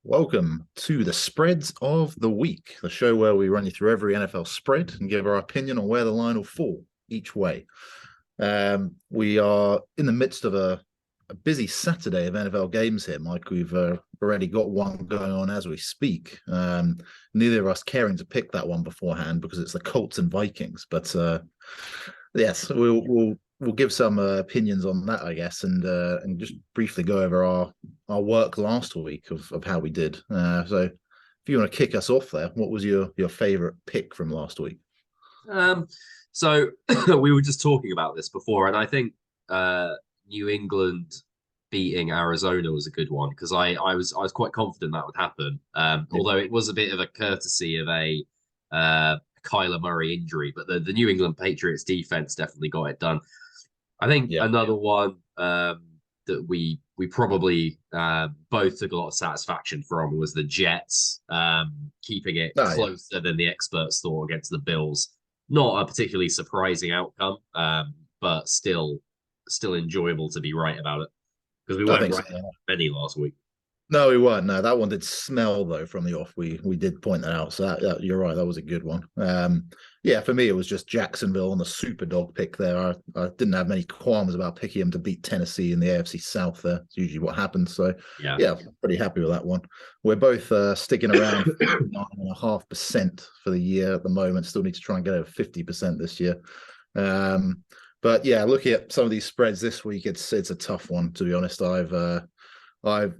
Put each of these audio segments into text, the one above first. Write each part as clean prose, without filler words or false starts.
Welcome to the Spreads of the Week, the show where we run you through every NFL spread and give our opinion on where the line will fall each way. We are in the midst of a busy Saturday of NFL games here, Mike. We've already got one going on as we speak. Neither of us caring to pick that one beforehand because it's the Colts and Vikings. But yes, we'll give some opinions on that, I guess, and just briefly go over our work last week of how we did. So if you want to kick us off there, what was your favorite pick from last week? So we were just talking about this before, and I think New England beating Arizona was a good one because I was quite confident that would happen. Although it was a bit of a courtesy of a Kyler Murray injury, but the New England Patriots defense definitely got it done. I think another one that we probably both took a lot of satisfaction from was the Jets keeping it closer than the experts thought against the Bills. Not a particularly surprising outcome, but still enjoyable to be right about it because we weren't right about many last week. No, we weren't. No, that one did smell though from the off. We did point that out. So that, you're right. That was a good one. Yeah, for me it was just Jacksonville on the super dog pick there. I didn't have many qualms about picking him to beat Tennessee in the AFC South. There, it's usually what happens. So yeah, pretty happy with that one. We're both sticking around 9.5% for the year at the moment. Still need to try and get over 50% this year. But yeah, looking at some of these spreads this week, it's a tough one to be honest. I've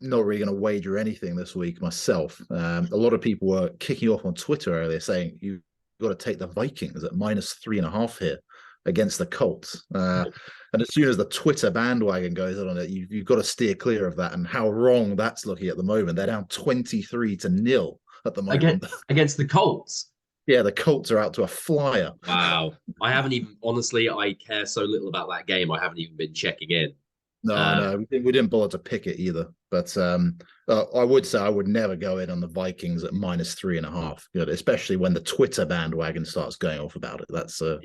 not really going to wager anything this week myself. A lot of people were kicking off on Twitter earlier saying you've got to take the Vikings at -3.5 here against the Colts. And as soon as the Twitter bandwagon goes on it, you've got to steer clear of that. And how wrong that's looking at the moment. They're down 23-0 at the moment. Against the Colts? Yeah, the Colts are out to a flyer. Wow. I haven't even, honestly, I care so little about that game. I haven't even been checking in. No, we didn't bother to pick it either. But I would say I would never go in on the Vikings at -3.5, especially when the Twitter bandwagon starts going off about it. That's a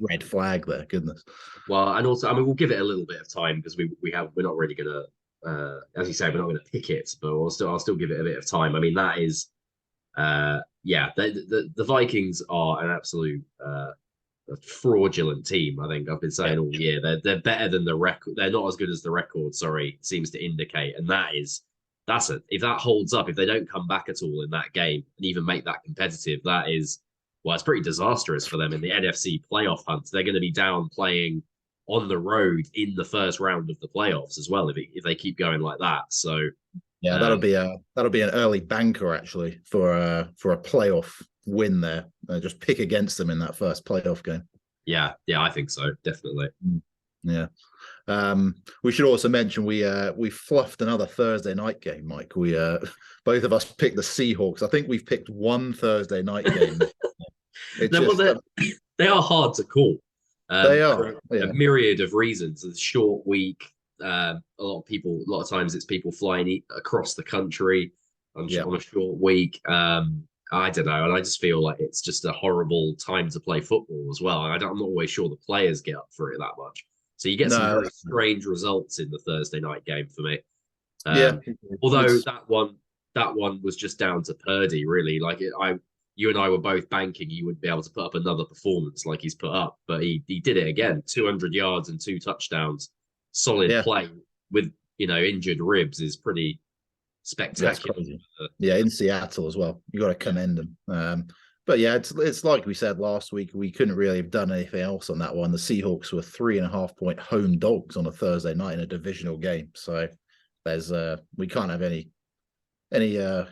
red flag there. Goodness. Well, and also, I mean, we'll give it a little bit of time because we're not really gonna, as you say, we're not gonna pick it, but I'll still give it a bit of time. I mean, that is, the Vikings are an absolute a fraudulent team. I think I've been saying all year they're better than the record. They're not as good as the record. Seems to indicate, and if that holds up, if they don't come back at all in that game and even make that competitive, it's pretty disastrous for them in the NFC playoff hunt. They're going to be down playing on the road in the first round of the playoffs as well if they keep going like that. So yeah, that'll be an early banker actually for a playoff win there. Just pick against them in that first playoff game. Yeah, I think so, definitely. Yeah. We should also mention we fluffed another Thursday night game, Mike. We both of us picked the Seahawks. I think we've picked one Thursday night game. They are hard to call. They are a myriad of reasons. It's a short week. A lot of times it's people flying across the country on a short week. I don't know, and I just feel like it's just a horrible time to play football as well. I'm not always sure the players get up for it that much. So you get some very strange results in the Thursday night game for me. Although that one was just down to Purdy, really. Like you and I were both banking he would be able to put up another performance like he's put up, but he did it again. 200 yards and 2 touchdowns. Solid play with injured ribs is pretty spectacular. Yeah, in Seattle as well. You got to commend them. But yeah, it's like we said last week. We couldn't really have done anything else on that one. The Seahawks were 3.5-point home dogs on a Thursday night in a divisional game. So there's we can't have any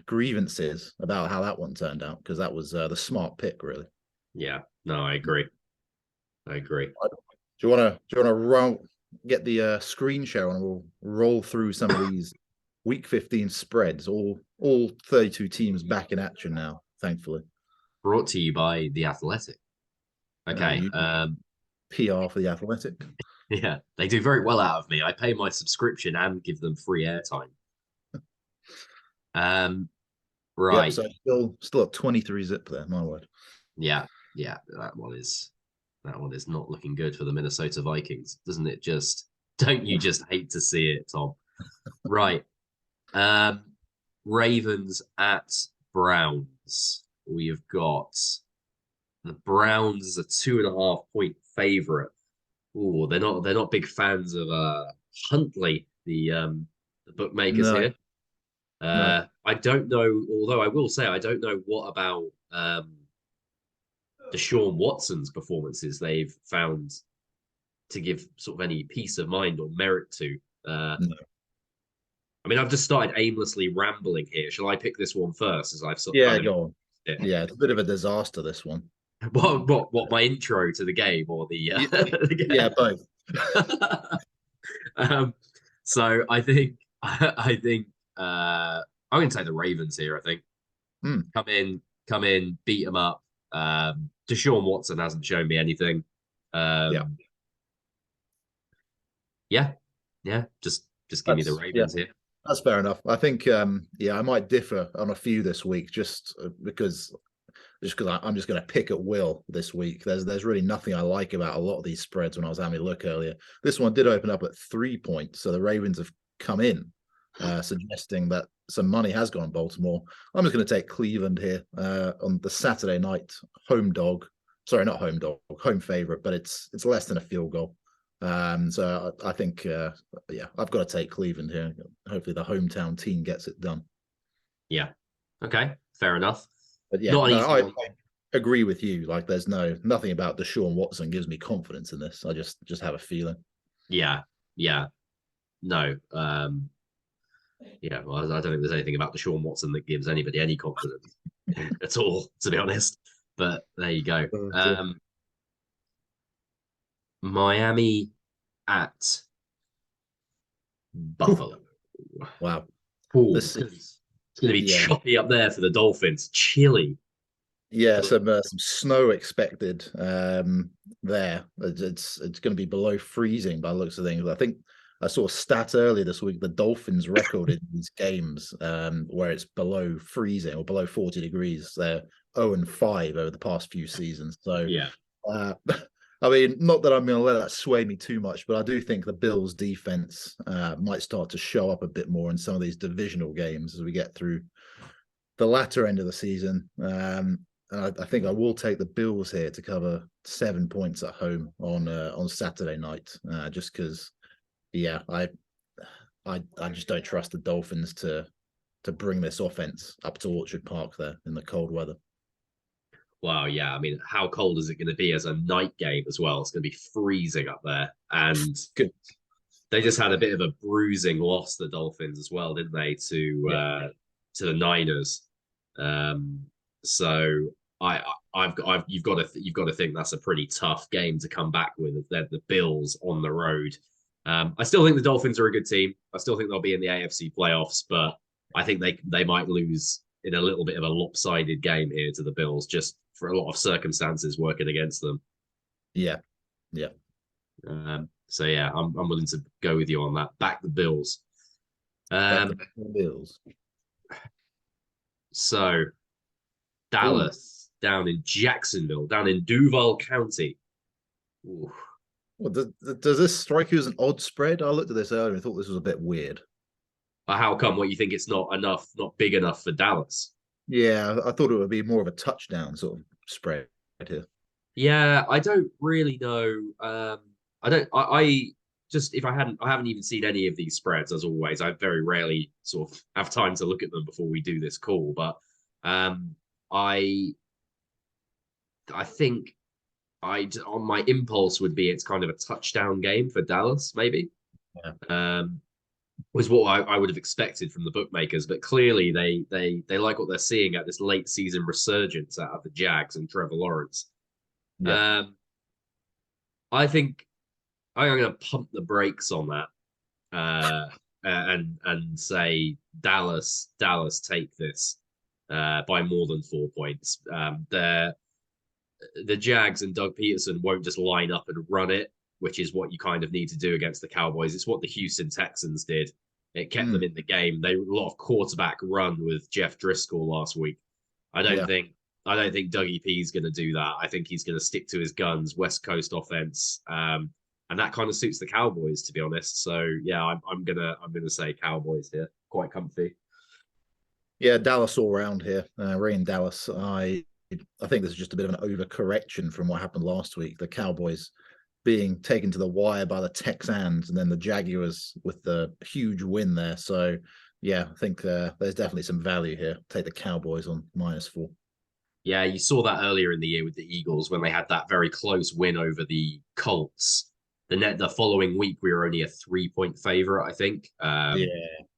grievances about how that one turned out because that was the smart pick, really. Yeah, no, I agree. Do you want to get the screen share and we'll roll through some of these Week 15 spreads, all 32 teams back in action now, thankfully. Brought to you by The Athletic. Okay. PR for The Athletic. Yeah, they do very well out of me. I pay my subscription and give them free airtime. Right. Yep, so still at 23 zip there, my word. Yeah, that one is not looking good for the Minnesota Vikings, doesn't it? Don't you just hate to see it, Tom? Right. Ravens at Browns. We have got the Browns as a 2.5 point favorite. Oh, they're not big fans of Huntley, the bookmakers No, here. no. I don't know, although I will say I don't know what about Deshaun Watson's performances they've found to give sort of any peace of mind or merit to. No. I mean, I've just started aimlessly rambling here. Shall I pick this one first, as I've sort of Yeah, kind of go on. it? Yeah, it's a bit of a disaster, this one. What my intro to the game or the, Yeah, the yeah, both. um, so I think I think I'm going to take the Ravens here. I think Hmm. come in, beat them up. Deshaun Watson hasn't shown me anything. Yeah, Um, yeah, yeah, just give me the yeah, Ravens here. that's fair enough. I think, yeah, I might differ on a few this week, just because I'm just going to pick at will this week. There's really nothing I like about a lot of these spreads when I was having a look earlier. This one did open up at 3 points, so the Ravens have come in, suggesting that some money has gone Baltimore. I'm just going to take Cleveland here on the Saturday night home dog. Sorry, not home dog, home favorite, but it's less than a field goal. So I think, yeah, I've got to take Cleveland here. Hopefully, the hometown team gets it done. Yeah, okay, fair enough. But yeah, Not an no, easy one. I agree with you. Like, there's nothing about Deshaun Watson gives me confidence in this. I just have a feeling. Yeah, yeah, no. Yeah, well, I don't think there's anything about Deshaun Watson that gives anybody any confidence at all, to be honest. But there you go. Miami at Buffalo. Wow, Ooh, this it's going to be yeah, choppy up there for the Dolphins. Chilly. yeah, some snow expected there. It's going to be below freezing by the looks of things. I think I saw a stat earlier this week. The Dolphins record in these games where it's below freezing or below 40 degrees. They're 0-5 over the past few seasons. So Yeah. I mean, not that I'm going to let that sway me too much, but I do think the Bills' defense might start to show up a bit more in some of these divisional games as we get through the latter end of the season. And I think I will take the Bills here to cover 7 points at home on Saturday night, just because, yeah, I just don't trust the Dolphins to bring this offense up to Orchard Park there in the cold weather. Wow, yeah. I mean, how cold is it going to be as a night game as well? It's going to be freezing up there. And Good. they just had a bit of a bruising loss, the Dolphins as well, didn't they, to the Niners? So you've got to think that's a pretty tough game to come back with. They're the Bills on the road. I still think the Dolphins are a good team. I still think they'll be in the AFC playoffs, but I think they might lose in a little bit of a lopsided game here to the Bills, just for a lot of circumstances working against them. Yeah, yeah. So yeah, I'm willing to go with you on that. Back the Bills. Back the Bills. So Dallas down in Jacksonville, down in Duval County. Ooh. Well, does this strike you as an odd spread? I looked at this earlier and thought this was a bit weird. How come? What, you think it's not big enough for Dallas? Yeah, I thought it would be more of a touchdown sort of spread here. Yeah, I don't really know. I just, if I haven't even seen any of these spreads, as always. I very rarely sort of have time to look at them before we do this call. But I think on my impulse would be it's kind of a touchdown game for Dallas, maybe. Yeah. Was what I would have expected from the bookmakers, but clearly they like what they're seeing at this late season resurgence out of the Jags and Trevor Lawrence. Yeah. I think I'm going to pump the brakes on that and say Dallas take this by more than 4 points. The Jags and Doug Peterson won't just line up and run it, which is what you kind of need to do against the Cowboys. It's what the Houston Texans did. It kept them in the game. They a lot of quarterback run with Jeff Driscoll last week. I don't think Dougie P is going to do that. I think he's going to stick to his guns, West Coast offense, and that kind of suits the Cowboys, to be honest. So yeah, I'm gonna say Cowboys here, quite comfy. Yeah, Dallas all round here. Ray in Dallas. I think this is just a bit of an overcorrection from what happened last week. The Cowboys being taken to the wire by the Texans, and then the Jaguars with the huge win there. So yeah, I think there's definitely some value here. Take the Cowboys on -4. Yeah, you saw that earlier in the year with the Eagles when they had that very close win over the Colts. The following week we were only a 3-point favorite, I think. Yeah,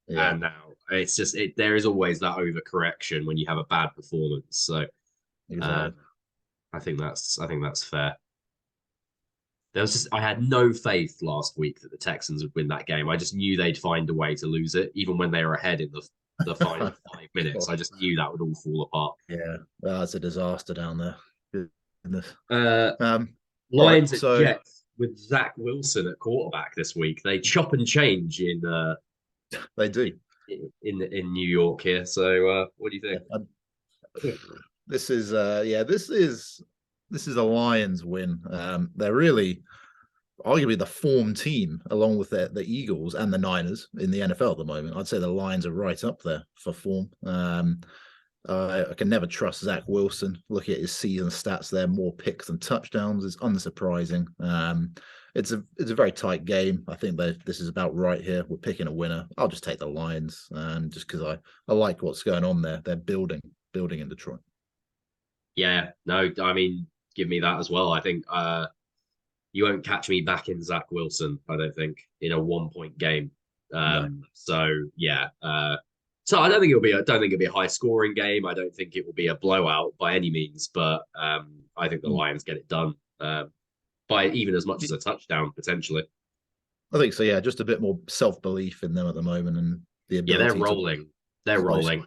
yeah, And now it's just there is always that overcorrection when you have a bad performance. So exactly. um, I think that's fair. I had no faith last week that the Texans would win that game. I just knew they'd find a way to lose it, even when they were ahead in the final 5 minutes. I just knew that would all fall apart. Yeah, that's a disaster down there. Goodness. Uh, All right, Lions at so Jets with Zach Wilson at quarterback this week. They chop and change they do. in New York here. So what do you think? This is this is a Lions win. They're really arguably the form team along with the Eagles and the Niners in the NFL at the moment. I'd say the Lions are right up there for form. I can never trust Zach Wilson. Looking at his season stats there, more picks than touchdowns is unsurprising. It's a very tight game. I think that this is about right here. We're picking a winner. I'll just take the Lions, just because I like what's going on there. They're building in Detroit. Yeah, no, I mean, give me that as well. I think you won't catch me back in Zach Wilson, I don't think, in a 1-point game. No. So yeah. So I don't think it'll be a high scoring game. I don't think it will be a blowout by any means, but I think the Lions get it done by even as much as a touchdown potentially. I think so. Yeah, just a bit more self belief in them at the moment, and the ability. Yeah, they're rolling. They're rolling.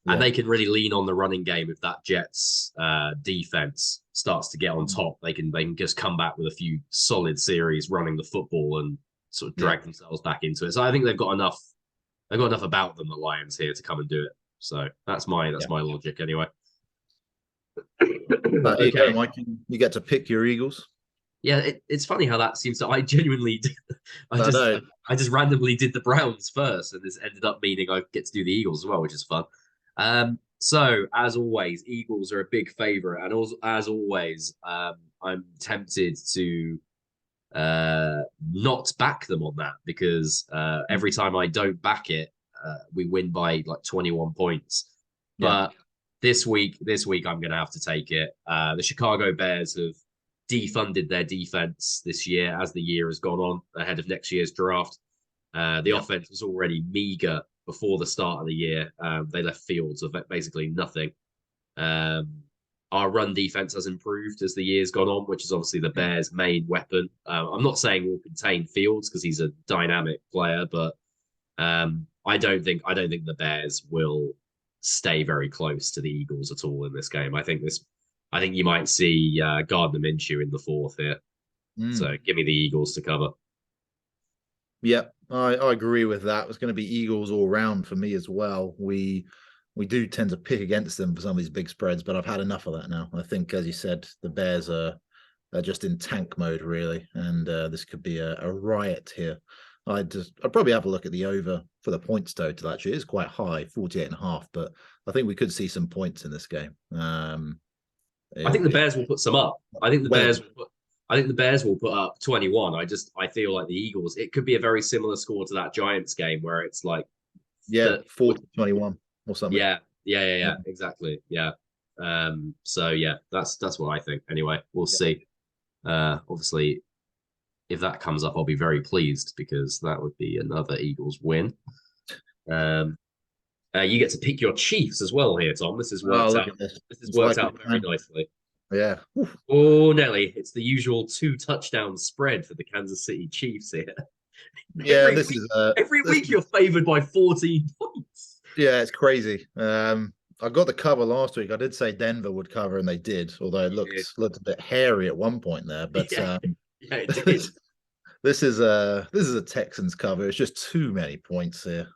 And they can really lean on the running game if that Jets defense starts to get on top. They can just come back with a few solid series running the football and sort of drag themselves back into it. So I think they've got enough. They've got enough about them, the Lions here, to come and do it. So that's my logic anyway. Okay, Mike, you get to pick your Eagles. Yeah, it's funny how that seems to. I genuinely, I just randomly did the Browns first, and this ended up meaning I get to do the Eagles as well, which is fun. So as always, Eagles are a big favorite, and also, as always, I'm tempted to not back them on that because every time I don't back it, we win by like 21 points. But this week I'm going to have to take it. The Chicago Bears have defunded their defense this year as the year has gone on ahead of next year's draft. The offense was already meager before the start of the year. They left fields of basically nothing. Our run defense has improved as the year's gone on, which is obviously the Bears' main weapon. I'm not saying we'll contain Fields because he's a dynamic player, but I don't think the Bears will stay very close to the Eagles at all in this game. I think you might see Gardner Minshew in the fourth here. So give me the Eagles to cover. Yeah, I agree with that. It's going to be Eagles all round for me as well. We do tend to pick against them for some of these big spreads, but I've had enough of that now. I think, as you said, the Bears are just in tank mode, really, and this could be a riot here. I'd probably have a look at the over for the points total. Actually, it is quite high, 48.5, but I think we could see some points in this game. I think the Bears will put some up. I think the Bears will put up 21. I feel like the Eagles, it could be a very similar score to that Giants game where it's like 40-21 or something. Yeah, exactly. Yeah. So yeah, that's what I think. Anyway, we'll see. Obviously, if that comes up, I'll be very pleased because that would be another Eagles win. You get to pick your Chiefs as well here, Tom. This has worked out. This has worked out very nicely. Yeah. Oh, Nelly, it's the usual 2 touchdown spread for the Kansas City Chiefs here. Yeah, every week you're favored by 14 points. Yeah, it's crazy. I got the cover last week. I did say Denver would cover, and they did, although it looked a bit hairy at one point there. But it did. This is a Texans cover. It's just too many points here.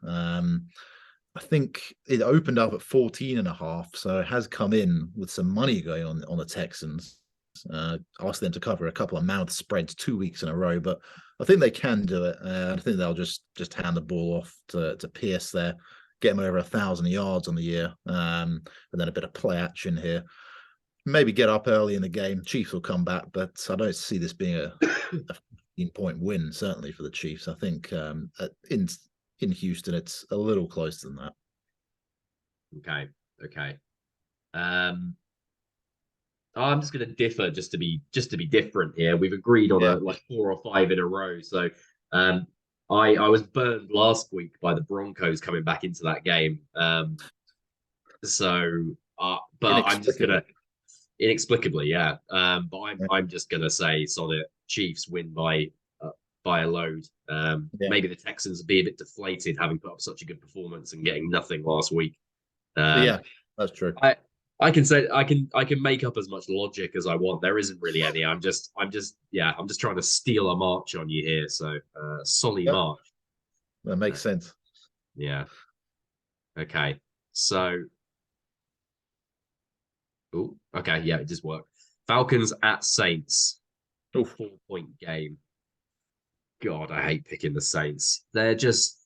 I think it opened up at 14.5, so it has come in with some money going on the Texans. Asked them to cover a couple of mouth spreads 2 weeks in a row, but I think they can do it. I think they'll just hand the ball off to Pierce there. get him over 1,000 yards on the year, and then a bit of play action here. Maybe get up early in the game. Chiefs will come back, but I don't see this being a 15-point win, certainly for the Chiefs. I think in Houston, it's a little closer than that. Okay. I'm just going to differ just to be different here. We've agreed on like 4 or 5 in a row. So I was burned last week by the Broncos coming back into that game. But I'm just gonna inexplicably, yeah. But I'm just gonna say solid Chiefs win by a load. Maybe the Texans will be a bit deflated having put up such a good performance and getting nothing last week. Yeah, that's true. I can say I can make up as much logic as I want. There isn't really any. I'm just trying to steal a march on you here. So solid march. That makes sense. Yeah. Okay. So okay, yeah, it just worked. Falcons at Saints. 4-point game. God, I hate picking the Saints. They're just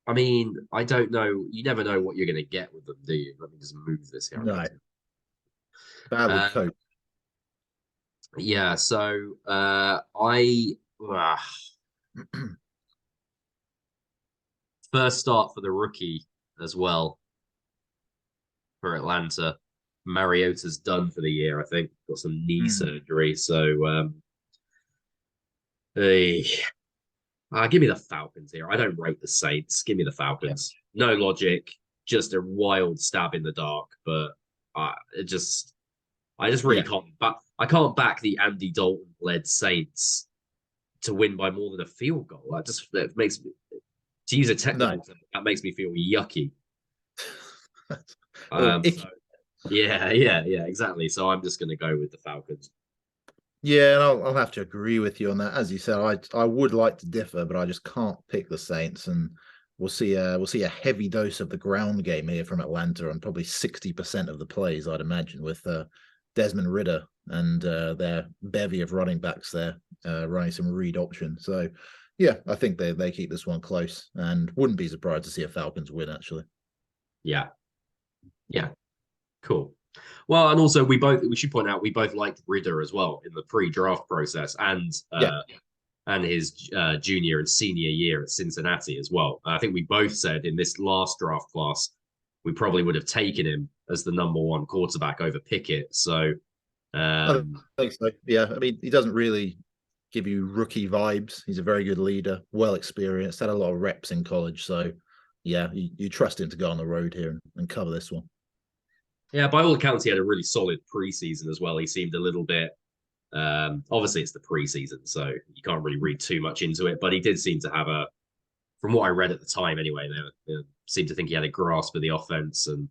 I mean, I don't know. You never know what you're going to get with them, do you? Let me just move this here. No. Badly coached. Yeah, so first start for the rookie as well for Atlanta. Mariota's done for the year, I think. Got some knee surgery. So give me the Falcons here. I don't rate the Saints. Give me the Falcons. Yeah. No logic, just a wild stab in the dark. But I just really can't. But I can't back the Andy Dalton led Saints to win by more than a field goal. That makes me, to use a technical term, that makes me feel yucky. Yeah, exactly. So I'm just going to go with the Falcons. Yeah, and I'll have to agree with you on that. As you said, I would like to differ, but I just can't pick the Saints, and we'll see a heavy dose of the ground game here from Atlanta on probably 60% of the plays, I'd imagine, with Desmond Ridder and their bevy of running backs there running some read option. So yeah, I think they keep this one close, and wouldn't be surprised to see a Falcons win actually. Yeah, cool. Well, and also we should point out we both liked Ridder as well in the pre-draft process and his junior and senior year at Cincinnati as well. I think we both said in this last draft class we probably would have taken him as the number 1 quarterback over Pickett. So I think so. Yeah, I mean, he doesn't really give you rookie vibes. He's a very good leader, well experienced, had a lot of reps in college. So yeah, you trust him to go on the road here and cover this one. Yeah, by all accounts, he had a really solid preseason as well. He seemed a little bit, obviously it's the preseason, so you can't really read too much into it, but he did seem to have from what I read at the time anyway, they seemed to think he had a grasp of the offense and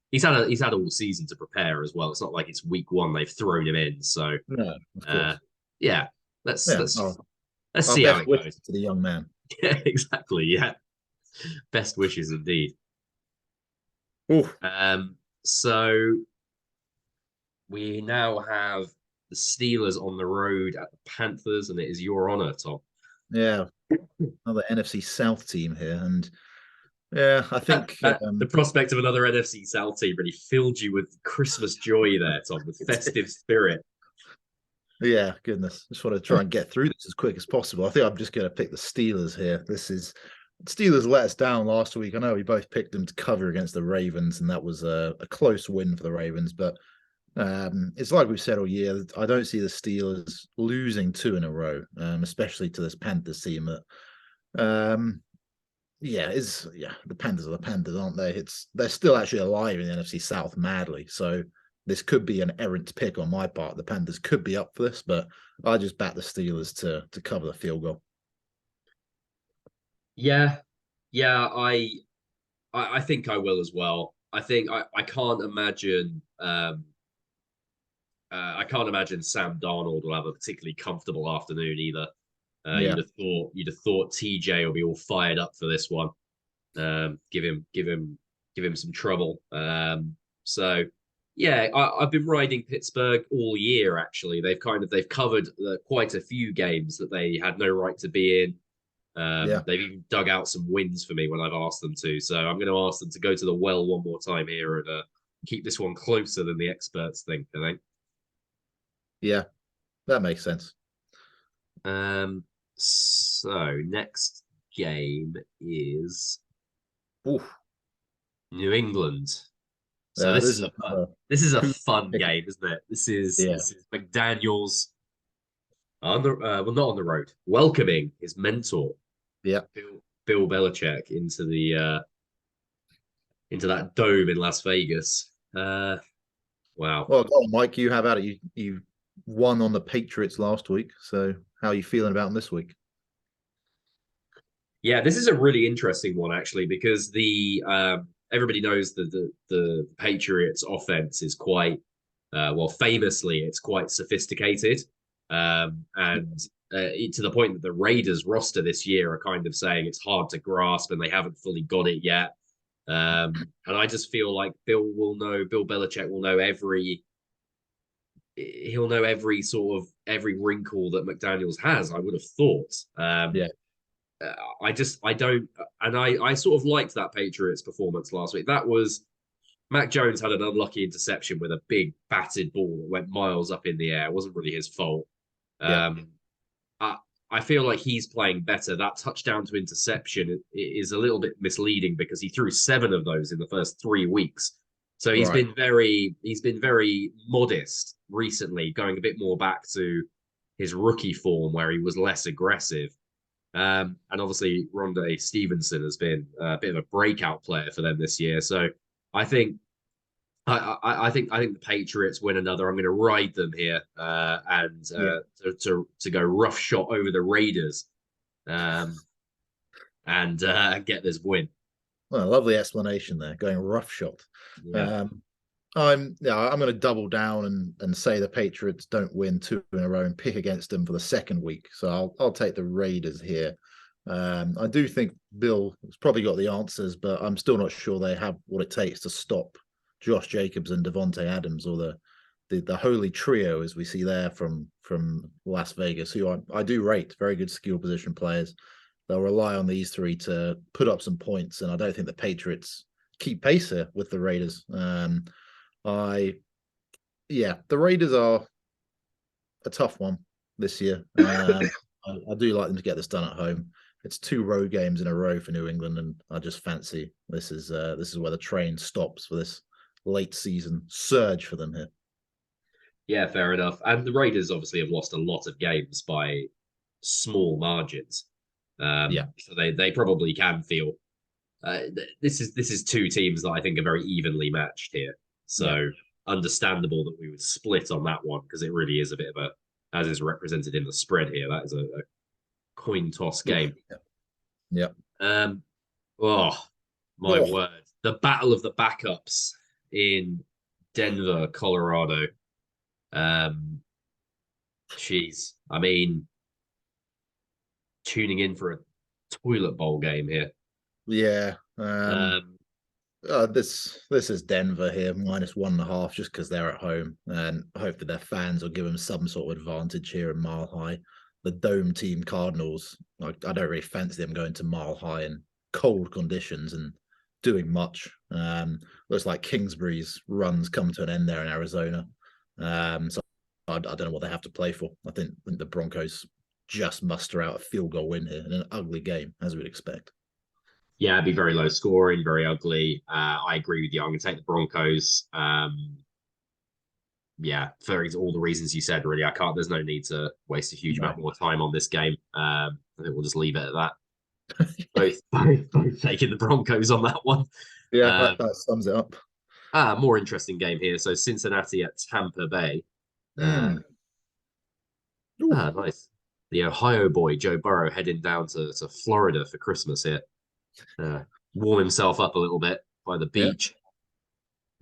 he's had all season to prepare as well. It's not like it's week 1, they've thrown him in. So no, of course. Let's see how it goes. To the young man. Yeah, exactly. Yeah. Best wishes indeed. Ooh. So we now have the Steelers on the road at the Panthers, and it is your honor, Tom. Yeah, another NFC South team here, and yeah, I think the prospect of another NFC South team really filled you with Christmas joy there, Tom, with festive spirit. Yeah, goodness, just want to try and get through this as quick as possible. I think I'm just going to pick the Steelers here. Steelers let us down last week. I know we both picked them to cover against the Ravens, and that was a close win for the Ravens. But it's like we've said all year, I don't see the Steelers losing 2 in a row, especially to this Panthers team that, the Panthers are the Panthers, aren't they? They're still actually alive in the NFC South madly. So this could be an errant pick on my part. The Panthers could be up for this, but I just back the Steelers to cover the field goal. Yeah, I think I will as well. I think I can't imagine Sam Darnold will have a particularly comfortable afternoon either. You'd have thought TJ will be all fired up for this one. Give him some trouble. So yeah, I've been riding Pittsburgh all year. Actually, they've covered quite a few games that they had no right to be in. Yeah. They've even dug out some wins for me when I've asked them to. So I'm going to ask them to go to the well one more time here and keep this one closer than the experts think, I think. Yeah, that makes sense. So next game is Oof. New England. So This is this is a who fun pick. game, isn't it? Yeah. This is McDaniel's on the well, not on the road, welcoming his mentor Yeah. Bill Belichick into that dome in Las Vegas. Wow. Well, go on, Mike, you have at it. You won on the Patriots last week. So how are you feeling about them this week? Yeah, this is a really interesting one actually because the everybody knows that the Patriots offense is quite well, famously it's quite sophisticated, and to the point that the Raiders roster this year are kind of saying it's hard to grasp and they haven't fully got it yet. And I just feel like Bill Belichick will know he'll know every sort of every wrinkle that McDaniels has. I would have thought. Yeah. I don't, and I sort of liked that Patriots performance last week. That was Mac Jones had an unlucky interception with a big batted ball that went miles up in the air. It wasn't really his fault. Yeah. I, I feel like he's playing better. That touchdown to interception is a little bit misleading because he threw 7 of those in the first 3 weeks. So Right. he's been very modest recently, going a bit more back to his rookie form where he was less aggressive. And obviously, Rondé Stevenson has been a bit of a breakout player for them this year. So I think I think the Patriots win another. I'm going to ride them here and Yeah. to go rough shot over the Raiders um, and get this win. Well, lovely explanation there. Going rough shot. Yeah, Um, I'm going to double down and say the Patriots don't win 2 in a row and pick against them for the second week. So I'll take the Raiders here. I do think Bill has probably got the answers, but I'm still not sure they have what it takes to stop Josh Jacobs and Devontae Adams, or the holy trio as we see there from Las Vegas, who I do rate, very good skill position players. They'll rely on these 3 to put up some points, and I don't think the Patriots keep pace here with the Raiders. The Raiders are a tough one this year. I do like them to get this done at home. It's 2 road games in a row for New England, and I just fancy this is where the train stops for this late season surge for them here. yeah, fair enough. And the Raiders obviously have lost a lot of games by small margins. So they probably can feel this is 2 teams that I think are very evenly matched here. Yeah. So understandable that we would split on that one because it really is a bit of a, as is represented in the spread here, that is a coin toss game. Yeah. Oh my Oh, word! The battle of the backups in Denver, Colorado. Jeez, I mean, tuning in for a toilet bowl game here. yeah. Um, This is Denver here, -1.5, just because they're at home, and hopefully their fans will give them some sort of advantage here in Mile High. The dome team Cardinals, I don't really fancy them going to Mile High in cold conditions and doing much. Looks like Kingsbury's runs come to an end there in Arizona. So I don't know what they have to play for. I think the Broncos just muster out a field goal win here in an ugly game, as we'd expect. yeah, it'd be very low scoring, very ugly. I agree with you. I'm going to take the Broncos. Yeah, for all the reasons you said, really. I can't, there's no need to waste a huge amount more time on this game. I think we'll just leave it at that. both taking the Broncos on that one. Yeah, that sums it up. More interesting game here. So Cincinnati at Tampa Bay. Nice. The Ohio boy, Joe Burrow, heading down to Florida for Christmas here. Warm himself up a little bit by the beach.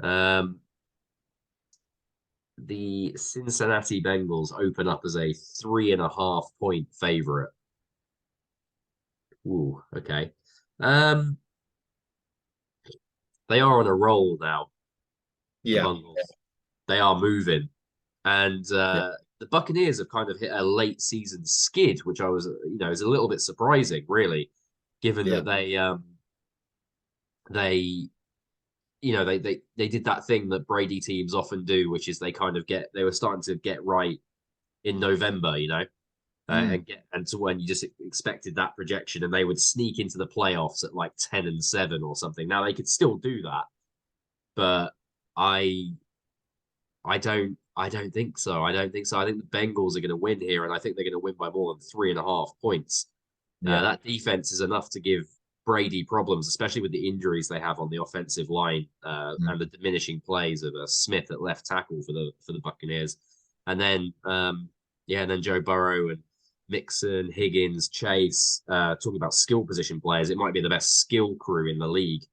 Yeah. The Cincinnati Bengals open up as a 3.5-point favorite. Ooh, okay. They are on a roll now. Yeah. The Bengals. They are moving. And the Buccaneers have kind of hit a late season skid, which I was, is a little bit surprising, really, given Yeah. that they they did that thing that Brady teams often do, which is they were starting to get right in November, Mm. and to when you just expected that projection, and they would sneak into the playoffs at like 10-7 or something. Now they could still do that, but I I don't think so. I don't think so. I think the Bengals are going to win here, and I think they're going to win by more than 3.5 points. Yeah. That defense is enough to give Brady problems, especially with the injuries they have on the offensive line Mm. and the diminishing plays of Smith at left tackle for the Buccaneers, and then and then Joe Burrow and Mixon, Higgins, Chase. Talking about skill position players, it might be the best skill crew in the league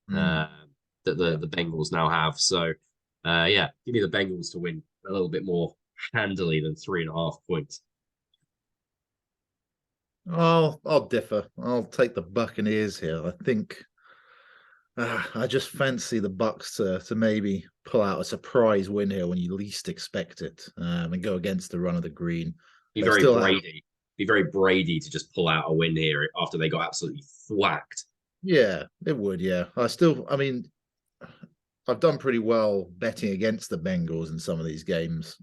Mm. uh, that Yeah. the Bengals now have. So give me the Bengals to win a little bit more handily than 3.5 points. I'll differ. I'll take the Buccaneers here. I think I just fancy the Bucks to maybe pull out a surprise win here when you least expect it, and go against the run of the green. Be They very still have, Brady. Be very Brady to just pull out a win here after they got absolutely thwacked. yeah, it would. Yeah, I mean, I've done pretty well betting against the Bengals in some of these games.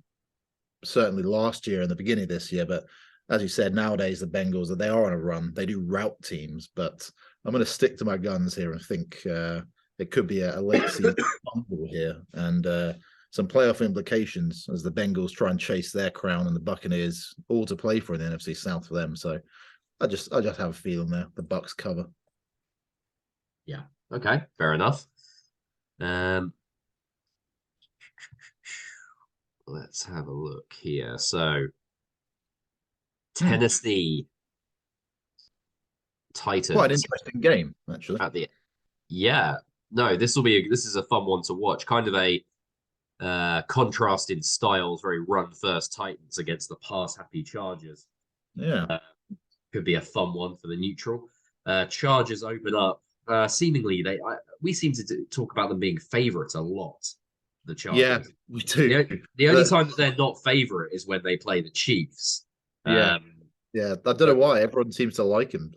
Certainly last year and the beginning of this year, but as you said, nowadays the Bengals they are on a run. They do route teams, but I'm going to stick to my guns here and think it could be a late season fumble here and some playoff implications as the Bengals try and chase their crown and the Buccaneers all to play for in the NFC South for them. So I just have a feeling there the Bucks cover. Yeah. Okay. Fair enough. Um, let's have a look here. So Hmm. Tennessee Quite an Titans interesting game, actually. at the yeah. No, this is a fun one to watch. Kind of a contrast in styles, very run first Titans against the pass happy Chargers. Yeah. Uh, could be a fun one for the neutral. Chargers open up. Seemingly, we seem to talk about them being favourites a lot. The Yeah, Chargers. we do. The only But time that they're not favourite is when they play the Chiefs. yeah, Um, yeah. I don't know but why everyone seems to like him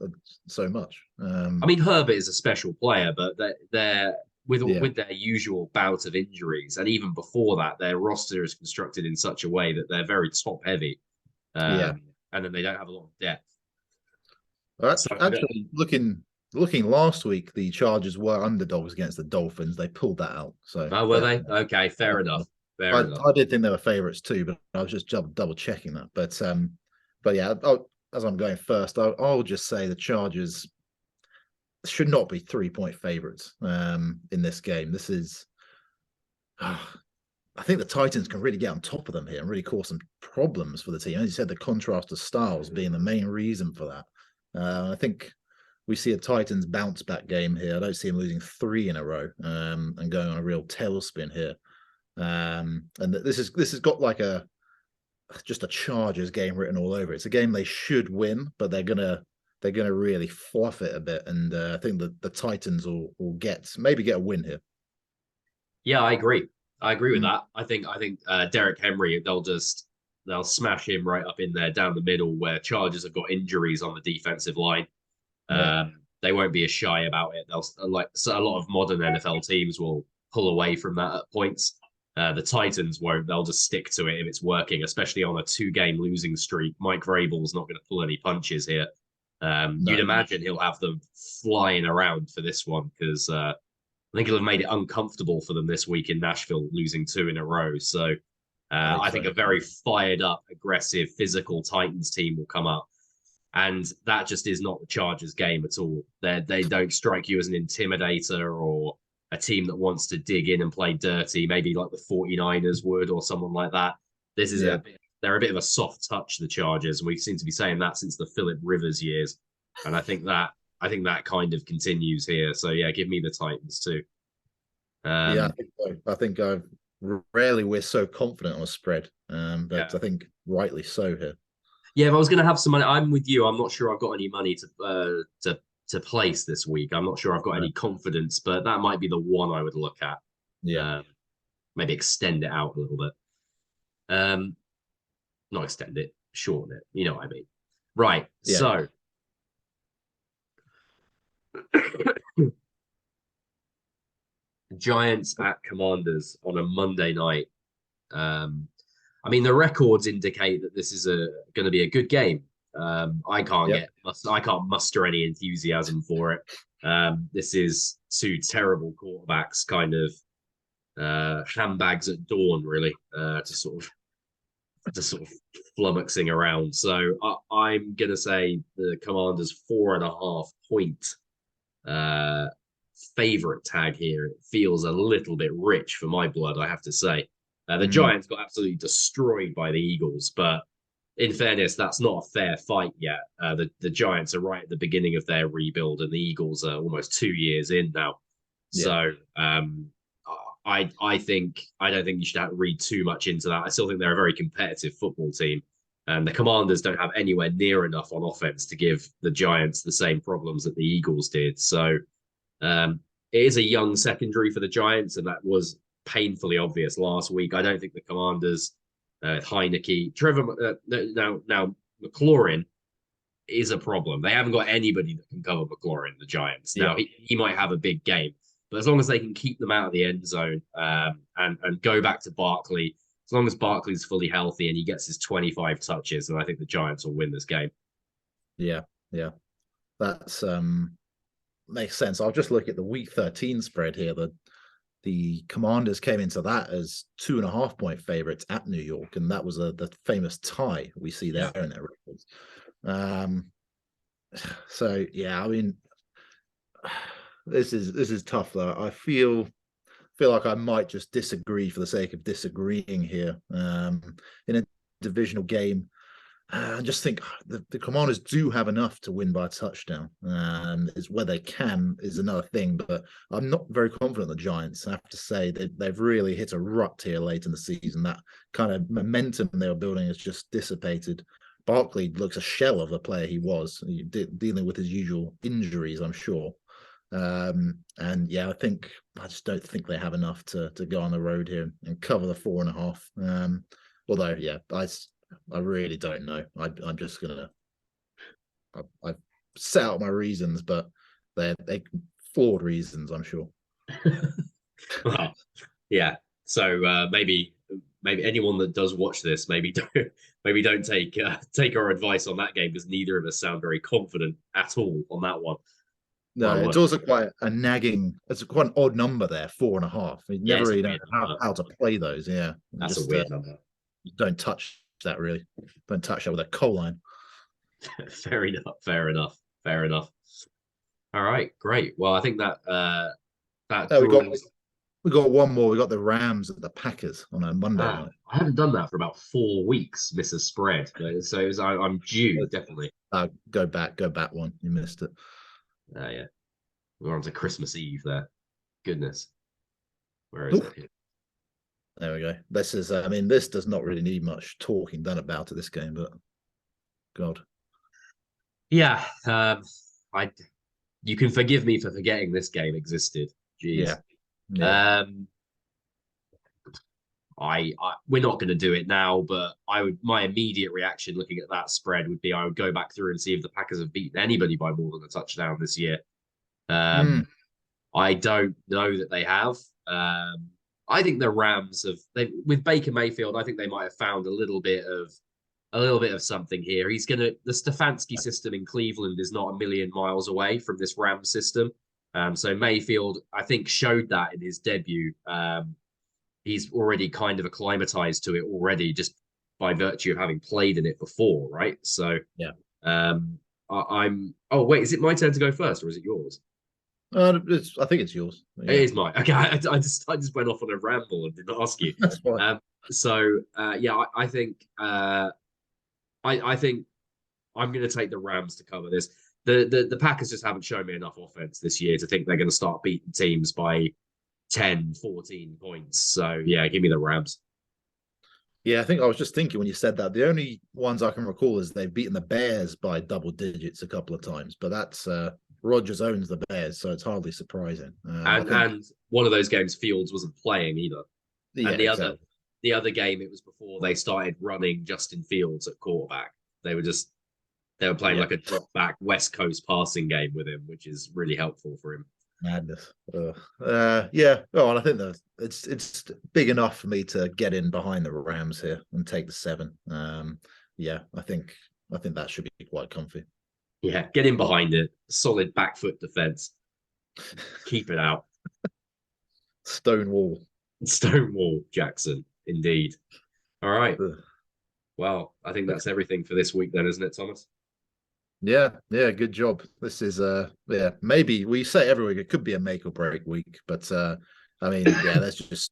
so much. I mean, Herbert is a special player, but they're Yeah, with their usual bout of injuries, and even before that, their roster is constructed in such a way that they're very top heavy, yeah. and then they don't have a lot of depth. So Actually, looking last week, the Chargers were underdogs against the Dolphins. They pulled that out. So oh, were they? Okay, fair enough. Fair enough. I did think they were favourites too, but I was just double checking that. But yeah, as I'm going first, I'll just say the Chargers should not be 3-point favourites in this game. This is, I think the Titans can really get on top of them here and really cause some problems for the team. As you said, the contrast of styles being the main reason for that. I think we see a Titans bounce back game here. I don't see him losing 3 in a row and going on a real tailspin here. And this has got like just a Chargers game written all over it. It's a game they should win, but they're gonna really fluff it a bit. And I think the Titans will maybe get a win here. Yeah, I agree. I agree with Mm. that. I think Derek Henry, they'll smash him right up in there down the middle where Chargers have got injuries on the defensive line. Yeah, They won't be as shy about it. They'll so a lot of modern NFL teams will pull away from that at points. The Titans won't. They'll just stick to it if it's working, especially on a 2-game losing streak. Mike Vrabel's not going to pull any punches here. no, You'd imagine he'll have them flying around for this one because I think he'll have made it uncomfortable for them this week in Nashville, losing 2 in a row. So I think I so. think a very fired up, aggressive, physical Titans team will come up. And that just is not the Chargers game at all. They don't strike you as an intimidator or a team that wants to dig in and play dirty, maybe like the 49ers would or someone like that. This is Yeah, they're a bit of a soft touch, the Chargers. And we seem to be saying that since the Philip Rivers years. And I think that kind of continues here. So yeah, give me the Titans too. yeah, I Um, think so. I think rarely we're so confident on a spread, but yeah. I think rightly so here. Yeah, if I was going to have some money, I'm with you. I'm not sure I've got any money to place this week. I'm not sure I've got No. any confidence, but that might be the one I would look at. Yeah, Um, Maybe extend it out a little bit. Um, not extend it, shorten it. You know what I mean? Right. Yeah. So Giants at Commanders on a Monday night. I mean, the records indicate that this is going to be a good game. I can't muster any enthusiasm for it. This is two terrible quarterbacks, kind of handbags at dawn, really, to sort of flummoxing around. So I'm gonna say the Commanders 4.5 point favorite tag here. It feels a little bit rich for my blood, I have to say. The Giants got absolutely destroyed by the Eagles, but in fairness, that's not a fair fight yet. The Giants are right at the beginning of their rebuild, and the Eagles are almost 2 years in now. Yeah. So I don't think you should read too much into that. I still think they're a very competitive football team. And the Commanders don't have anywhere near enough on offense to give the Giants the same problems that the Eagles did. So it is a young secondary for the Giants, and that was painfully obvious last week. I don't think the Commanders, Heineke, Trevor, now McLaurin is a problem. They haven't got anybody that can cover McLaurin, the Giants. Now, he might have a big game, but as long as they can keep them out of the end zone and go back to Barkley, as long as Barkley's fully healthy and he gets his 25 touches, then I think the Giants will win this game. Yeah. That's makes sense. I'll just look at the week 13 spread here. The Commanders came into that as 2.5 point favorites at New York, and that was the famous tie we see there in their records. So yeah, I mean, this is tough though. I feel like I might just disagree for the sake of disagreeing here. In a divisional game, I just think the Commanders do have enough to win by a touchdown. Is where they can is another thing, but I'm not very confident the Giants. I have to say they've really hit a rut here late in the season. That kind of momentum they were building has just dissipated. Barkley looks a shell of the player he was, dealing with his usual injuries, I'm sure. And yeah, I just don't think they have enough to go on the road here and cover the 4.5. Although, yeah, I really don't know. I'm just gonna. I've set out my reasons, but they're flawed reasons, I'm sure. Well, yeah. So maybe anyone that does watch this, maybe don't take our advice on that game, because neither of us sound very confident at all on that one. No, it's also quite a nagging. It's quite an odd number there, 4.5. You never really know how to play those. Yeah, that's just a weird number. Don't touch that really. Don't touch that with a coal line. Fair enough. All right, great. Well, I think that we got one more. We got the Rams at the Packers on a Monday night. I haven't done that for about 4 weeks. Miss a spread, so I'm due definitely. Go back one. You missed it. Yeah, we're on to Christmas Eve there. Goodness, where is it? There we go. This is, I mean, this does not really need much talking done about it, this game, but God. Yeah, you can forgive me for forgetting this game existed. Jeez. Yeah. We're not going to do it now, but my immediate reaction looking at that spread would be I would go back through and see if the Packers have beaten anybody by more than a touchdown this year. I don't know that they have. I think the Rams with Baker Mayfield, I think they might have found a little bit of something here. The Stefanski system in Cleveland is not a million miles away from this Rams system. So Mayfield, I think, showed that in his debut. He's already kind of acclimatized to it already, just by virtue of having played in it before, right? So yeah. Oh wait, is it my turn to go first, or is it yours? I think it's yours. Yeah. It is mine. Okay, I just went off on a ramble and didn't ask you. That's fine. I think I think I'm going to take the Rams to cover this. The Packers just haven't shown me enough offense this year to think they're going to start beating teams by 10, 14 points. So yeah, give me the Rams. Yeah, I think I was just thinking when you said that, the only ones I can recall is they've beaten the Bears by double digits a couple of times, but that's Rodgers owns the Bears, so it's hardly surprising. And one of those games, Fields wasn't playing either. Yeah, and the other, the other game, it was before they started running Justin Fields at quarterback. They were playing like a drop back West Coast passing game with him, which is really helpful for him. Madness. Yeah. Oh, and I think that it's big enough for me to get in behind the Rams here and take the 7. Yeah, I think that should be quite comfy. Yeah, get in behind it. Solid back foot defense. Keep it out. Stonewall. Stonewall Jackson, indeed. All right. Well, I think that's everything for this week then, isn't it, Thomas? Yeah, good job. This is yeah, maybe we say every week it could be a make or break week, but I mean, yeah, there's just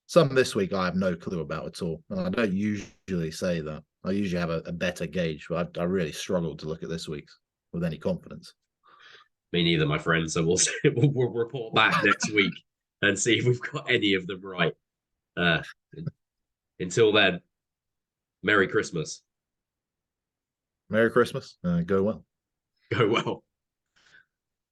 some this week I have no clue about at all. And I don't usually say that. I usually have a better gauge, but I really struggled to look at this week's with any confidence. Me neither, my friend. So we'll report back next week and see if we've got any of them right. Until then, Merry Christmas. Merry Christmas. Go well. Go well.